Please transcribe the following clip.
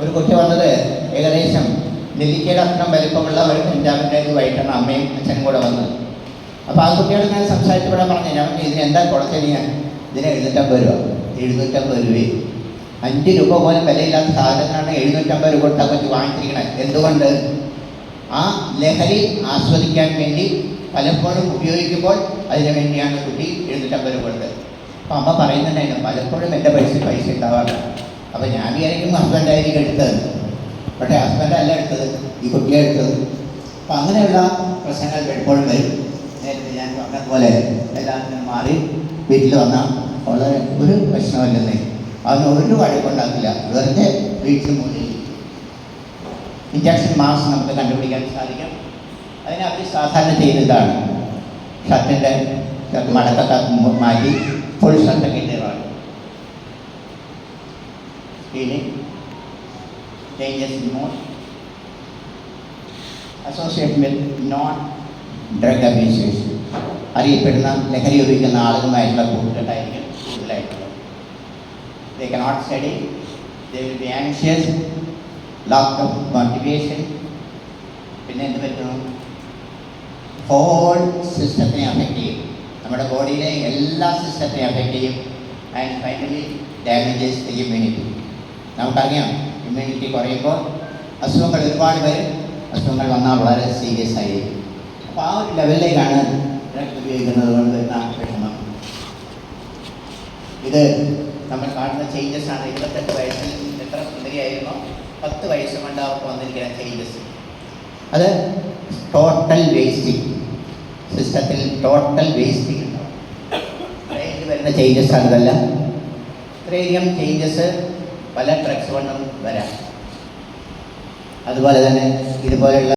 ഒരു കുട്ടി വന്നത് ഏകദേശം നെല്ലിക്കയുടെ അത്രം വലിപ്പമുള്ള ഒരു കഞ്ചാവിൻ്റെതുമായിട്ടാണ് അമ്മയും അച്ഛനും കൂടെ വന്നത്. അപ്പോൾ ആ കുട്ടിയോട് ഞാൻ സംസാരിച്ചപ്പോഴാണ് പറഞ്ഞത്, ഞാൻ ഇതിന് എന്താ കൊടുത്തത്? ഞാൻ ഇതിന് 750 രൂപ. 750 രൂപയും 5 രൂപ പോലും വിലയില്ലാത്ത സാധനങ്ങളാണ് 750 രൂപ കൊടുത്താൽ പറ്റി വാങ്ങിച്ചിരിക്കണത്. എന്തുകൊണ്ട്? ആ ലഹരി ആസ്വദിക്കാൻ വേണ്ടി പലപ്പോഴും ഉപയോഗിക്കുമ്പോൾ അതിനു വേണ്ടിയാണ് കുട്ടി 750 രൂപ കൊടുത്തത്. അപ്പോൾ അമ്മ പറയുന്നുണ്ടായിരുന്നു, പലപ്പോഴും എൻ്റെ പൈസ ഉണ്ടാവാറില്ല. അപ്പോൾ ഞാൻ വിചാരിക്കും ഹസ്ബൻഡായിരിക്കും എടുത്തത്. പക്ഷേ ഹസ്ബൻഡല്ല എടുത്തത്, ഈ കുട്ടിയാണ് എടുത്തത്. അപ്പം അങ്ങനെയുള്ള പ്രശ്നങ്ങൾ എപ്പോഴും വരും. നേരത്തെ ഞാൻ പറഞ്ഞതുപോലെ എല്ലാത്തിനും മാറി വീട്ടിൽ വന്നാൽ വളരെ ഒരു പ്രശ്നമില്ലെന്നേ, അവന് ഒരു വഴക്കുണ്ടാക്കില്ല. വെറുതെ വീട്ടിൽ മൂലയിൽ ഇഞ്ചക്ഷൻ മാസ്ക് നമുക്ക് കണ്ടുപിടിക്കാൻ സാധിക്കും. അതിന് അവർ സാധാരണ ചെയ്യുന്നതാണ് ഷർട്ടിൻ്റെ മടക്കൊക്കെ മാറ്റി ഫുൾ ഷർട്ടൊക്കെ ഇട്ടതാണ്. Healing, changes in mood, associated with non-drug abusers. അറിയപ്പെടുന്ന ലഹരി ഉപയോഗിക്കുന്ന ആളുകളുമായിട്ടുള്ള കൂട്ടുകെട്ടായിരിക്കും കൂടുതലായിട്ടുള്ളത്. They cannot study, they will be anxious, lack of motivation. പിന്നെ എന്ത് പറ്റുന്നു? ഹോൾ സിസ്റ്റത്തിനെ അഫക്റ്റ് ചെയ്യും, നമ്മുടെ ബോഡിയിലെ എല്ലാ സിസ്റ്റത്തിനെ അഫക്റ്റ് ചെയ്യും. And finally damages the immunity. നമുക്കറിയാം, ഇമ്മ്യൂണിറ്റി കുറയുമ്പോൾ അസുഖങ്ങൾ ഒരുപാട് വരും. അസുഖങ്ങൾ വന്നാൽ വളരെ സീരിയസ് ആയിരിക്കും. അപ്പോൾ ആ ഒരു ലെവലിലേക്കാണ് ഡ്രഗ് ഉപയോഗിക്കുന്നത് കൊണ്ട് വരുന്ന വിഷമം. ഇത് നമ്മൾ കാണുന്ന ചേഞ്ചസ് ആണ്. 28 വയസ്സിൽ എത്ര സുന്ദരിയായിരുന്നോ 10 വയസ്സ് കൊണ്ട് അവർക്ക് വന്നിരിക്കുന്ന ചേഞ്ചസ്. അത് ടോട്ടൽ വേസ്റ്റിംഗ്, സിസ്റ്റത്തിൽ ടോട്ടൽ വേസ്റ്റിംഗ് ഉണ്ടാവും. ബ്രെയിനിൽ വരുന്ന ചേഞ്ചസ് ആണ് ഇതെല്ലാം. ഇത്രയധികം ചേഞ്ചസ് പല ഡ്രഗ്സ് കൊണ്ടും വരാം. അതുപോലെ തന്നെ ഇതുപോലെയുള്ള